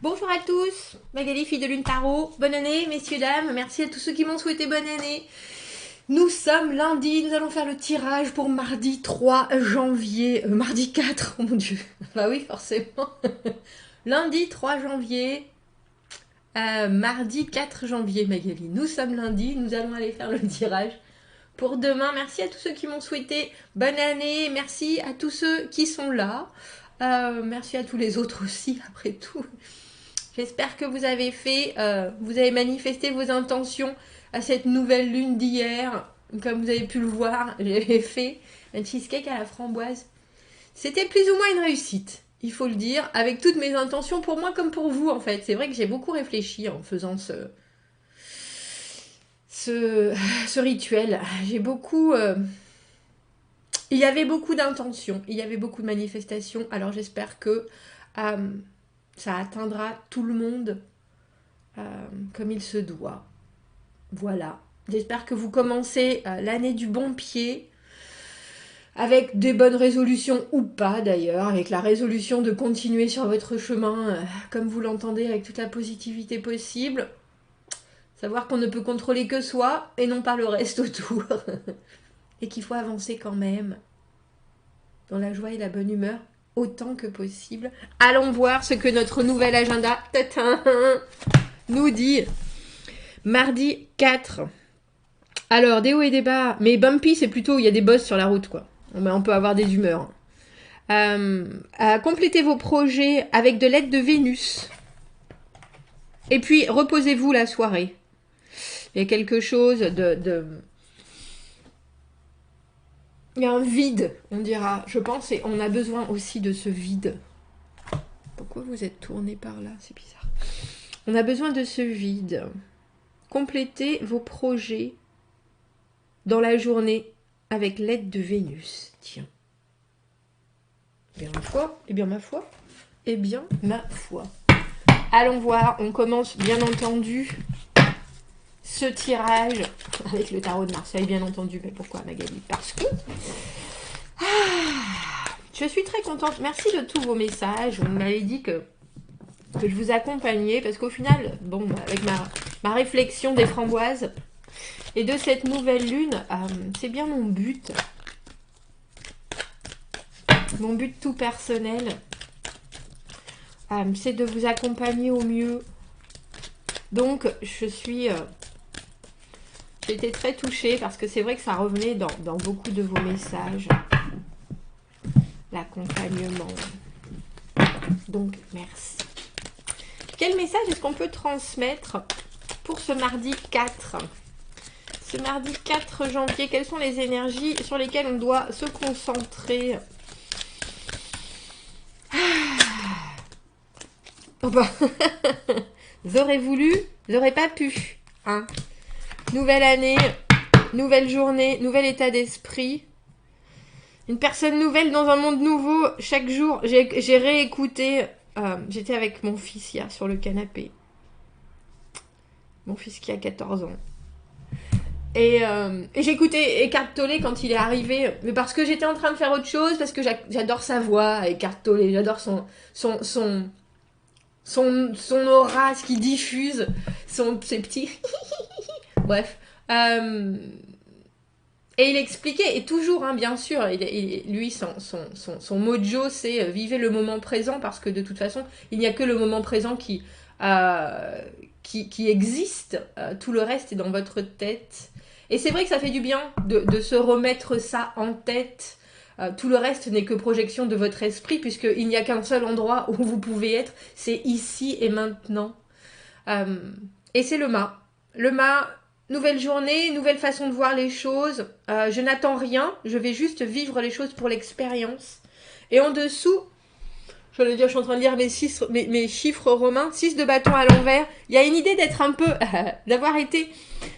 Bonjour à tous, Magali, fille de Lune Tarot. Bonne année, messieurs, dames. Merci à tous ceux qui m'ont souhaité bonne année. Nous sommes lundi, nous allons faire le tirage pour mardi 3 janvier. Mardi 4, oh mon dieu. Bah oui, forcément. Lundi 3 janvier. Mardi 4 janvier, Magali. Nous sommes lundi, nous allons aller faire le tirage pour demain. Merci à tous ceux qui m'ont souhaité bonne année. Merci à tous ceux qui sont là. Merci à tous les autres aussi, après tout. J'espère que vous avez vous avez manifesté vos intentions à cette nouvelle lune d'hier. Comme vous avez pu le voir, j'avais fait un cheesecake à la framboise. C'était plus ou moins une réussite, il faut le dire, avec toutes mes intentions pour moi comme pour vous en fait. C'est vrai que j'ai beaucoup réfléchi en faisant ce rituel. J'ai beaucoup... il y avait beaucoup d'intentions, il y avait beaucoup de manifestations, alors j'espère que ça atteindra tout le monde comme il se doit. Voilà. J'espère que vous commencez l'année du bon pied, avec des bonnes résolutions ou pas d'ailleurs, avec la résolution de continuer sur votre chemin comme vous l'entendez, avec toute la positivité possible. Savoir qu'on ne peut contrôler que soi et non pas le reste autour. Et qu'il faut avancer quand même dans la joie et la bonne humeur autant que possible. Allons voir ce que notre nouvel agenda nous dit. Mardi 4. Alors, des hauts et des bas. Mais bumpy, c'est plutôt où il y a des bosses sur la route, quoi. On peut avoir des humeurs. Complétez vos projets avec de l'aide de Vénus. Et puis, reposez-vous la soirée. Il y a quelque chose Il y a un vide, on dira. Je pense, et on a besoin aussi de ce vide. Pourquoi vous êtes tourné par là? C'est bizarre. On a besoin de ce vide. Complétez vos projets dans la journée avec l'aide de Vénus. Tiens. Eh bien, ma foi. Eh bien, ma foi. Eh bien, ma foi. Allons voir. On commence, bien entendu, ce tirage avec le tarot de Marseille, bien entendu. Mais pourquoi, Magali? Parce que... je suis très contente. Merci de tous vos messages. Vous m'avez dit que je vous accompagnais. Parce qu'au final, bon, avec ma réflexion des framboises et de cette nouvelle lune, c'est bien mon but. Mon but tout personnel, c'est de vous accompagner au mieux. Donc, j'ai été très touchée parce que c'est vrai que ça revenait dans beaucoup de vos messages. L'accompagnement. Donc, merci. Quel message est-ce qu'on peut transmettre pour ce mardi 4 ? Ce mardi 4 janvier, quelles sont les énergies sur lesquelles on doit se concentrer ? Oh bah. J'aurais voulu, j'aurais pas pu. Hein. Nouvelle année, nouvelle journée, nouvel état d'esprit. Une personne nouvelle dans un monde nouveau. Chaque jour, j'ai réécouté. J'étais avec mon fils hier sur le canapé. Mon fils qui a 14 ans. Et j'ai écouté Eckhart Tolle quand il est arrivé. Mais parce que j'étais en train de faire autre chose. Parce que j'adore sa voix, Eckhart Tolle. J'adore son aura, ce qu'il diffuse. Ses petits... Bref. Et il expliquait, et toujours, hein, bien sûr, lui, son mojo, c'est vivez le moment présent, parce que de toute façon, il n'y a que le moment présent qui existe. Tout le reste est dans votre tête. Et c'est vrai que ça fait du bien de se remettre ça en tête. Tout le reste n'est que projection de votre esprit, puisqu'il n'y a qu'un seul endroit où vous pouvez être, c'est ici et maintenant. Et c'est le mât. Le mât... Nouvelle journée, nouvelle façon de voir les choses. Je n'attends rien, je vais juste vivre les choses pour l'expérience. Et en dessous, j'allais dire, je suis en train de lire mes chiffres romains, 6 de bâton à l'envers. Il y a une idée d'être un peu, d'avoir été,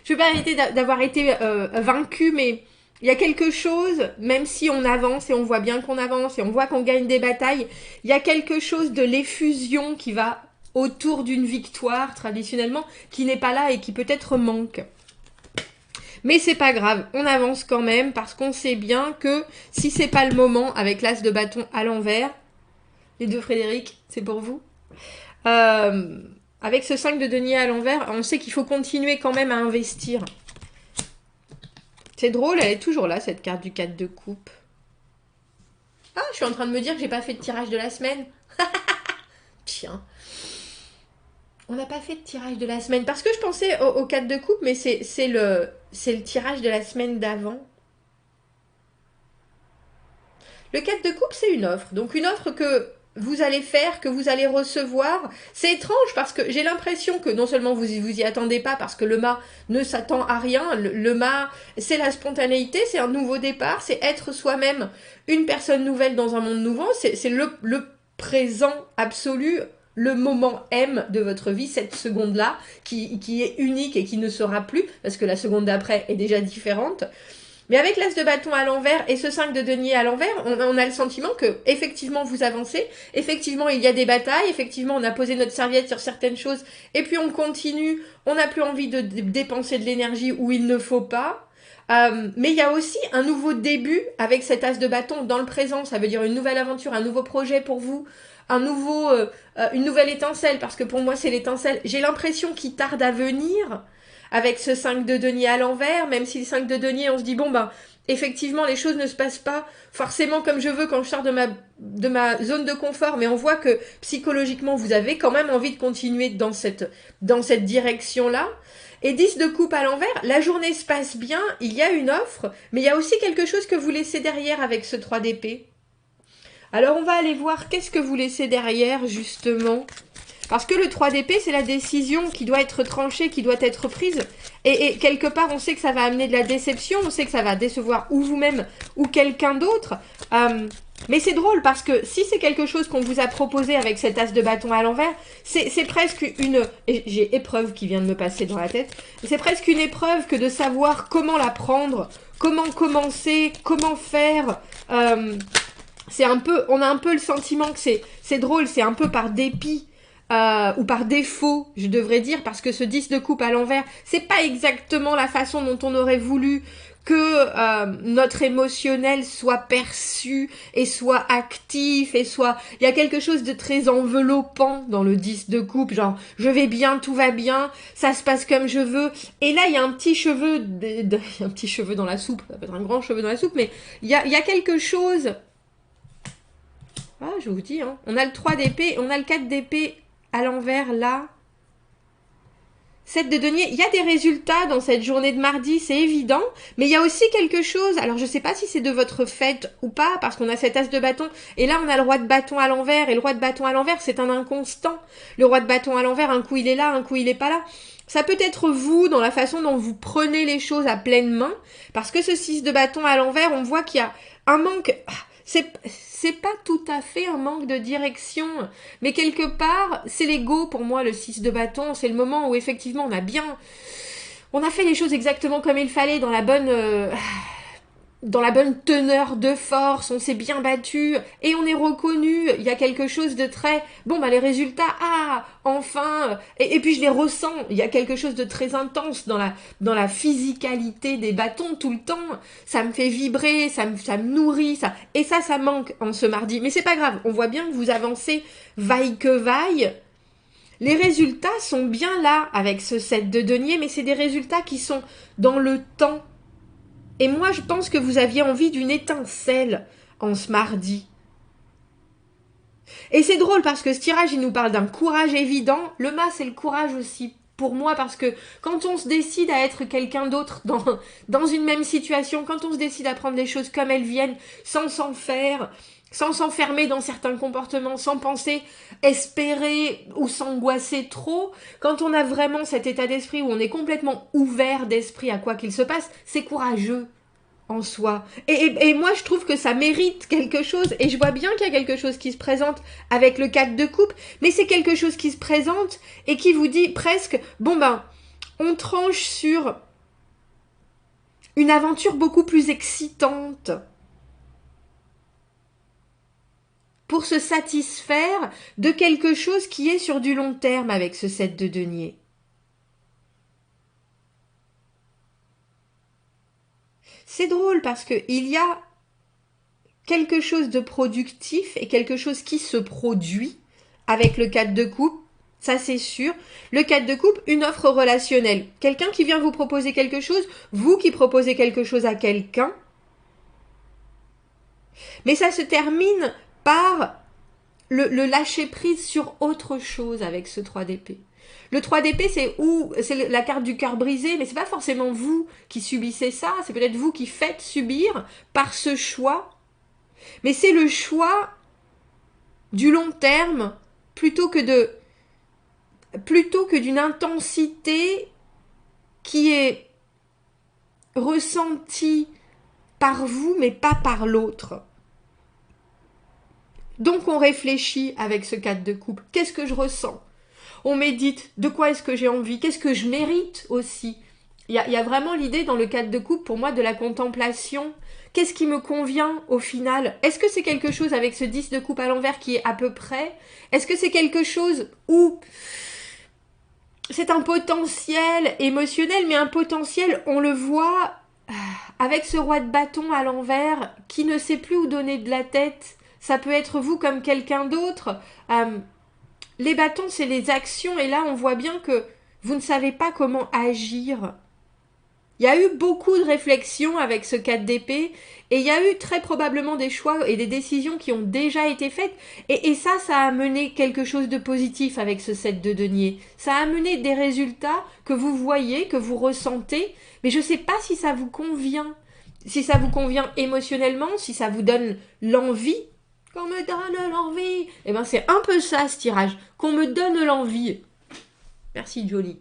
je ne vais pas arrêter d'avoir été vaincu, mais il y a quelque chose, même si on avance et on voit bien qu'on avance et on voit qu'on gagne des batailles, il y a quelque chose de l'effusion qui va autour d'une victoire, traditionnellement, qui n'est pas là et qui peut-être manque. Mais c'est pas grave, on avance quand même parce qu'on sait bien que si c'est pas le moment avec l'as de bâton à l'envers, les deux Frédéric, c'est pour vous. Avec ce 5 de denier à l'envers, on sait qu'il faut continuer quand même à investir. C'est drôle, elle est toujours là, cette carte du 4 de coupe. Ah, je suis en train de me dire que j'ai pas fait de tirage de la semaine. Tiens. On n'a pas fait de tirage de la semaine. Parce que je pensais au 4 de coupe, mais c'est le tirage de la semaine d'avant. Le 4 de coupe, c'est une offre. Donc une offre que vous allez faire, que vous allez recevoir. C'est étrange parce que j'ai l'impression que non seulement vous y attendez pas parce que le mât ne s'attend à rien. Le mât, c'est la spontanéité, c'est un nouveau départ, c'est être soi-même une personne nouvelle dans un monde nouveau. C'est le présent absolu, le moment M de votre vie, cette seconde-là, qui est unique et qui ne sera plus, parce que la seconde d'après est déjà différente. Mais avec l'as de bâton à l'envers et ce 5 de denier à l'envers, on a le sentiment que effectivement vous avancez, effectivement il y a des batailles, effectivement on a posé notre serviette sur certaines choses et puis on continue, on n'a plus envie de dépenser de l'énergie où il ne faut pas. Mais il y a aussi un nouveau début avec cet as de bâton dans le présent, ça veut dire une nouvelle aventure, un nouveau projet pour vous, une nouvelle étincelle, parce que pour moi c'est l'étincelle. J'ai l'impression qu'il tarde à venir avec ce 5 de denier à l'envers, même si le 5 de denier, on se dit, bon, ben, effectivement, les choses ne se passent pas forcément comme je veux quand je sors de ma zone de confort, mais on voit que psychologiquement, vous avez quand même envie de continuer dans cette direction-là. Et 10 de coupe à l'envers, la journée se passe bien, il y a une offre, mais il y a aussi quelque chose que vous laissez derrière avec ce 3 d'épée. Alors on va aller voir qu'est-ce que vous laissez derrière, justement. Parce que le 3 d'épée, c'est la décision qui doit être tranchée, qui doit être prise. Et quelque part, on sait que ça va amener de la déception, on sait que ça va décevoir ou vous-même ou quelqu'un d'autre. Mais c'est drôle parce que si c'est quelque chose qu'on vous a proposé avec cet as de bâton à l'envers, c'est presque une... Et j'ai épreuve qui vient de me passer dans la tête. C'est presque une épreuve que de savoir comment la prendre, comment commencer, comment faire. On a un peu le sentiment que c'est drôle, c'est un peu par dépit. Ou par défaut, je devrais dire, parce que ce 10 de coupe à l'envers, c'est pas exactement la façon dont on aurait voulu que notre émotionnel soit perçu et soit actif et soit... Il y a quelque chose de très enveloppant dans le 10 de coupe, genre je vais bien, tout va bien, ça se passe comme je veux. Et là, il y a un petit cheveu, un petit cheveu dans la soupe, ça peut être un grand cheveu dans la soupe, mais il y a quelque chose... Ah, je vous dis, hein. On a le 3 d'épée, on a le 4 d'épée à l'envers là. 7 de denier, il y a des résultats dans cette journée de mardi, c'est évident, mais il y a aussi quelque chose, alors je sais pas si c'est de votre fête ou pas, parce qu'on a cet as de bâton, et là on a le roi de bâton à l'envers, et le roi de bâton à l'envers c'est un inconstant. Le roi de bâton à l'envers, un coup il est là, un coup il est pas là. Ça peut être vous, dans la façon dont vous prenez les choses à pleine main, parce que ce 6 de bâton à l'envers, on voit qu'il y a un manque... C'est pas tout à fait un manque de direction, mais quelque part, c'est l'ego pour moi, le 6 de bâton. C'est le moment où effectivement on a fait les choses exactement comme il fallait, dans la bonne teneur de force, on s'est bien battu et on est reconnu, il y a quelque chose de très... Bon, bah les résultats, enfin, et puis je les ressens, il y a quelque chose de très intense dans la physicalité des bâtons tout le temps, ça me fait vibrer, ça me nourrit, et ça manque en ce mardi. Mais c'est pas grave, on voit bien que vous avancez vaille que vaille. Les résultats sont bien là avec ce 7 de denier, mais c'est des résultats qui sont dans le temps. Et moi, je pense que vous aviez envie d'une étincelle en ce mardi. Et c'est drôle parce que ce tirage, il nous parle d'un courage évident. Le mât, c'est le courage aussi pour moi parce que quand on se décide à être quelqu'un d'autre dans une même situation, quand on se décide à prendre les choses comme elles viennent, sans s'en faire, sans s'enfermer dans certains comportements, sans penser, espérer ou s'angoisser trop, quand on a vraiment cet état d'esprit où on est complètement ouvert d'esprit à quoi qu'il se passe, c'est courageux en soi. Et moi, je trouve que ça mérite quelque chose, et je vois bien qu'il y a quelque chose qui se présente avec le 4 de coupe, mais c'est quelque chose qui se présente et qui vous dit presque, bon ben, on tranche sur une aventure beaucoup plus excitante pour se satisfaire de quelque chose qui est sur du long terme avec ce 7 de denier. C'est drôle parce qu'il y a quelque chose de productif et quelque chose qui se produit avec le 4 de coupe, ça c'est sûr. Le 4 de coupe, une offre relationnelle. Quelqu'un qui vient vous proposer quelque chose, vous qui proposez quelque chose à quelqu'un. Mais ça se termine par le lâcher prise sur autre chose avec ce 3 d'épée. Le 3 d'épée, c'est la carte du cœur brisé, mais c'est pas forcément vous qui subissez ça, c'est peut-être vous qui faites subir par ce choix. Mais c'est le choix du long terme plutôt que d'une intensité qui est ressentie par vous, mais pas par l'autre. Donc on réfléchit avec ce 4 de coupe. Qu'est-ce que je ressens? On médite. De quoi est-ce que j'ai envie? Qu'est-ce que je mérite aussi? Il y a vraiment l'idée dans le 4 de coupe, pour moi, de la contemplation. Qu'est-ce qui me convient au final? Est-ce que c'est quelque chose avec ce 10 de coupe à l'envers qui est à peu près? Est-ce que c'est quelque chose où c'est un potentiel émotionnel, mais un potentiel, on le voit avec ce roi de bâton à l'envers qui ne sait plus où donner de la tête? Ça peut être vous comme quelqu'un d'autre. Les bâtons, c'est les actions, et là, on voit bien que vous ne savez pas comment agir. Il y a eu beaucoup de réflexions avec ce 4 d'épée, et il y a eu très probablement des choix et des décisions qui ont déjà été faites, et ça a amené quelque chose de positif avec ce 7 de denier. Ça a amené des résultats que vous voyez, que vous ressentez, mais je ne sais pas si ça vous convient. Si ça vous convient émotionnellement, si ça vous donne l'envie, qu'on me donne l'envie. Eh ben c'est un peu ça ce tirage, qu'on me donne l'envie. Merci Jolie.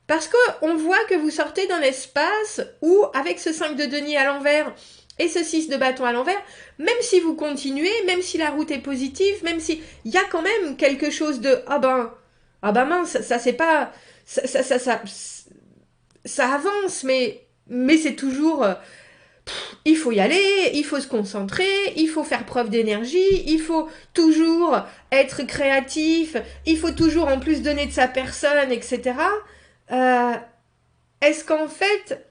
Parce qu'on voit que vous sortez d'un espace où, avec ce 5 de denier à l'envers et ce 6 de bâton à l'envers, même si vous continuez, même si la route est positive, même si il y a quand même quelque chose de ah ben mince, ça c'est pas ça avance, mais c'est toujours il faut y aller, il faut se concentrer, il faut faire preuve d'énergie, il faut toujours être créatif, il faut toujours en plus donner de sa personne, etc. Est-ce qu'en fait,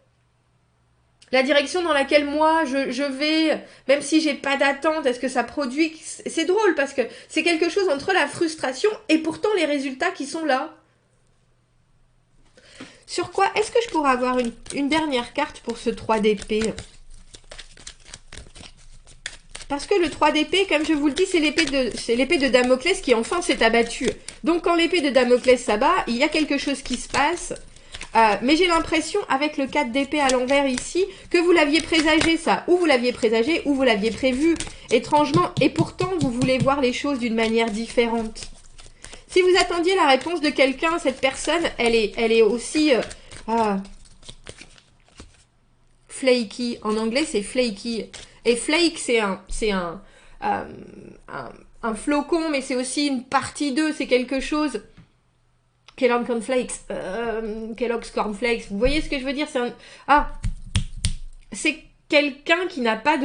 la direction dans laquelle moi je vais, même si j'ai pas d'attente, est-ce que ça produit... C'est drôle parce que c'est quelque chose entre la frustration et pourtant les résultats qui sont là. Sur quoi est-ce que je pourrais avoir une dernière carte pour ce 3 d'épée? Parce que le 3 d'épée, comme je vous le dis, c'est l'épée de Damoclès qui enfin s'est abattue. Donc quand l'épée de Damoclès s'abat, il y a quelque chose qui se passe. Mais j'ai l'impression, avec le 4 d'épée à l'envers ici, que vous l'aviez présagé ça. Ou vous l'aviez présagé, ou vous l'aviez prévu, étrangement. Et pourtant, vous voulez voir les choses d'une manière différente. Si vous attendiez la réponse de quelqu'un, cette personne, elle est aussi... flaky. En anglais, c'est flaky. Et flake, c'est un flocon, mais c'est aussi une partie d'eux. C'est quelque chose... Kellogg's Cornflakes. Kellogg's Cornflakes. Vous voyez ce que je veux dire? C'est quelqu'un qui n'a pas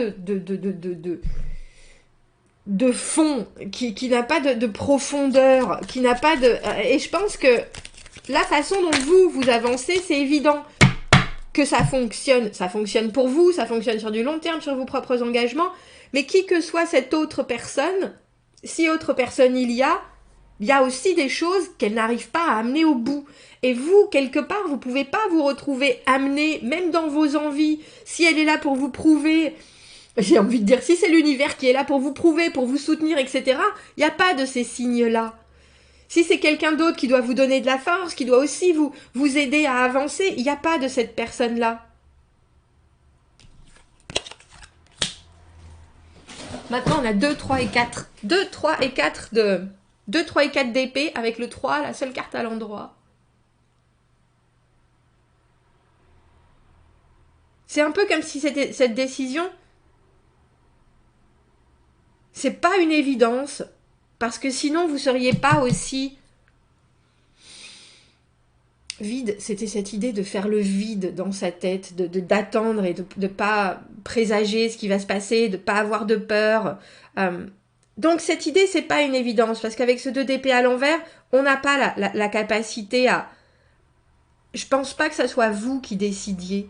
de fond, qui n'a pas de profondeur, qui n'a pas de... Et je pense que la façon dont vous avancez, c'est évident que ça fonctionne. Ça fonctionne pour vous, ça fonctionne sur du long terme, sur vos propres engagements. Mais qui que soit cette autre personne, si autre personne il y a aussi des choses qu'elle n'arrive pas à amener au bout. Et vous, quelque part, vous pouvez pas vous retrouver amené, même dans vos envies, si elle est là pour vous prouver, j'ai envie de dire, si c'est l'univers qui est là pour vous prouver, pour vous soutenir, etc., il n'y a pas de ces signes-là. Si c'est quelqu'un d'autre qui doit vous donner de la force, qui doit aussi vous aider à avancer, il n'y a pas de cette personne-là. Maintenant, on a 2, 3 et 4. 2, 3 et 4 2, 3 et 4 d'épée avec le 3, la seule carte à l'endroit. C'est un peu comme si cette décision, c'est pas une évidence, parce que sinon vous seriez pas aussi vide. C'était cette idée de faire le vide dans sa tête, d'attendre et de pas présager ce qui va se passer, de pas avoir de peur. Donc cette idée, c'est pas une évidence, parce qu'avec ce 2 d'épée à l'envers, on n'a pas la capacité à... Je pense pas que ça soit vous qui décidiez.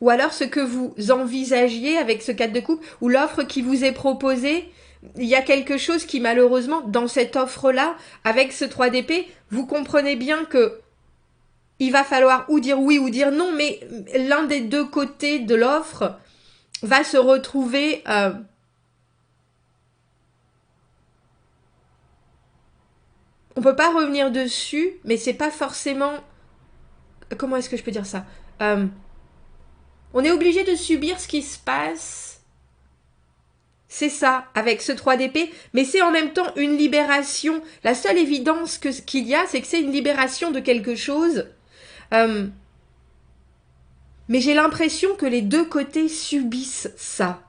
ou alors ce que vous envisagiez avec ce 4 de coupe, ou l'offre qui vous est proposée, il y a quelque chose qui malheureusement, dans cette offre-là, avec ce 3 d'épée, vous comprenez bien que il va falloir ou dire oui ou dire non, mais l'un des deux côtés de l'offre va se retrouver... on peut pas revenir dessus, mais c'est pas forcément... Comment est-ce que je peux dire ça on est obligé de subir ce qui se passe. C'est ça, avec ce 3 d'épée, mais c'est en même temps une libération. La seule évidence qu'il y a, c'est que c'est une libération de quelque chose. Mais j'ai l'impression que les deux côtés subissent ça.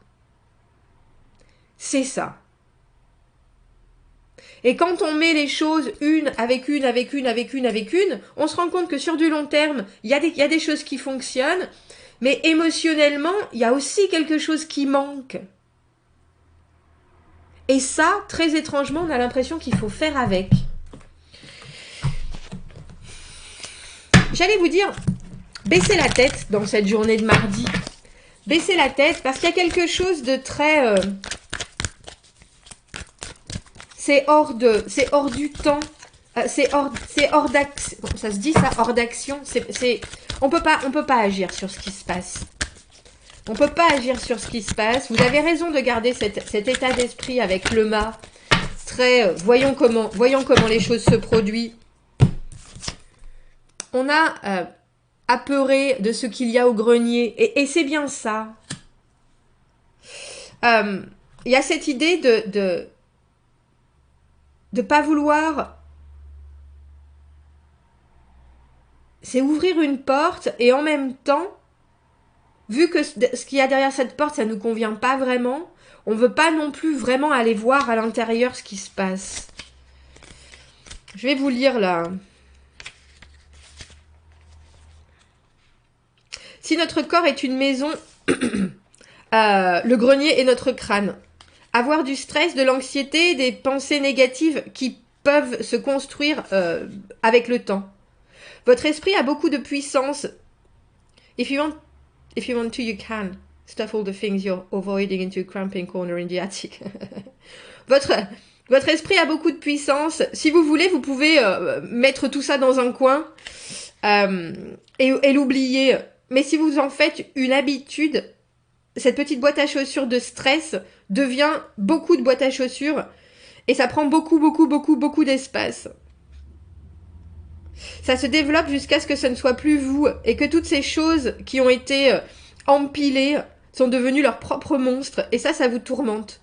C'est ça. Et quand on met les choses une avec une, avec une, avec une, avec une, on se rend compte que sur du long terme, il y a des choses qui fonctionnent, mais émotionnellement, il y a aussi quelque chose qui manque. Et ça, très étrangement, on a l'impression qu'il faut faire avec. J'allais vous dire, baissez la tête dans cette journée de mardi. Baissez la tête parce qu'il y a quelque chose de très... c'est hors du temps. C'est hors d'action. Ça se dit ça, hors d'action. On peut pas agir sur ce qui se passe. On peut pas agir sur ce qui se passe. Vous avez raison de garder cet état d'esprit avec le mât. Très, voyons comment les choses se produisent. On a apeuré de ce qu'il y a au grenier. Et c'est bien ça. Il y a cette idée de pas vouloir... C'est ouvrir une porte et en même temps, vu que ce qu'il y a derrière cette porte, ça ne nous convient pas vraiment, on ne veut pas non plus vraiment aller voir à l'intérieur ce qui se passe. Je vais vous lire là. Si notre corps est une maison, le grenier est notre crâne. Avoir du stress, de l'anxiété, des pensées négatives qui peuvent se construire avec le temps. Votre esprit a beaucoup de puissance. If you want to, you can. Stuff all the things you're avoiding into a cramping corner in the attic. Votre esprit a beaucoup de puissance. Si vous voulez, vous pouvez mettre tout ça dans un coin et l'oublier. Mais si vous en faites une habitude, cette petite boîte à chaussures de stress devient beaucoup de boîtes à chaussures et ça prend beaucoup d'espace. Ça se développe jusqu'à ce que ce ne soit plus vous et que toutes ces choses qui ont été empilées sont devenues leurs propres monstres et ça vous tourmente.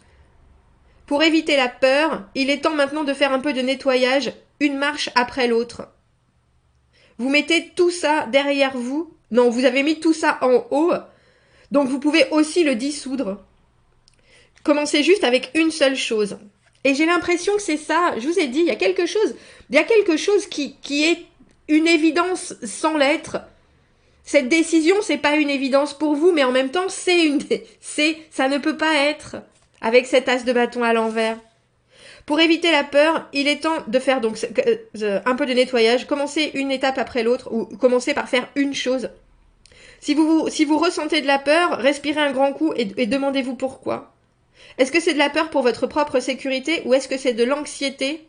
Pour éviter la peur, il est temps maintenant de faire un peu de nettoyage, une marche après l'autre. Vous mettez tout ça derrière vous. Non, vous avez mis tout ça en haut. Donc vous pouvez aussi le dissoudre. Commencez juste avec une seule chose. Et j'ai l'impression que c'est ça. Je vous ai dit, il y a quelque chose qui est une évidence sans l'être. Cette décision, c'est pas une évidence pour vous, mais en même temps, ça ne peut pas être avec cet as de bâton à l'envers. Pour éviter la peur, il est temps de faire donc un peu de nettoyage. Commencez une étape après l'autre ou commencez par faire une chose. Si vous ressentez de la peur, respirez un grand coup et demandez-vous pourquoi. Est-ce que c'est de la peur pour votre propre sécurité ou est-ce que c'est de l'anxiété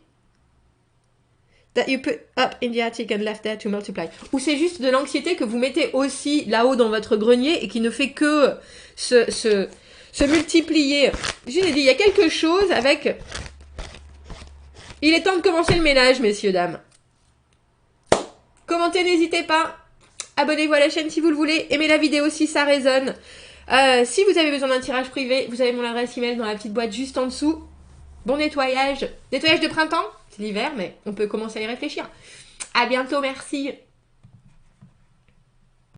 that you put up in the attic and left there to multiply? Ou c'est juste de l'anxiété que vous mettez aussi là-haut dans votre grenier et qui ne fait que se multiplier. Je l'ai dit, il y a quelque chose avec... Il est temps de commencer le ménage, messieurs, dames. Commentez, n'hésitez pas. Abonnez-vous à la chaîne si vous le voulez. Aimez la vidéo si ça résonne. Si vous avez besoin d'un tirage privé, vous avez mon adresse email dans la petite boîte juste en dessous. Bon nettoyage. Nettoyage de printemps. C'est l'hiver, mais on peut commencer à y réfléchir. À bientôt, merci.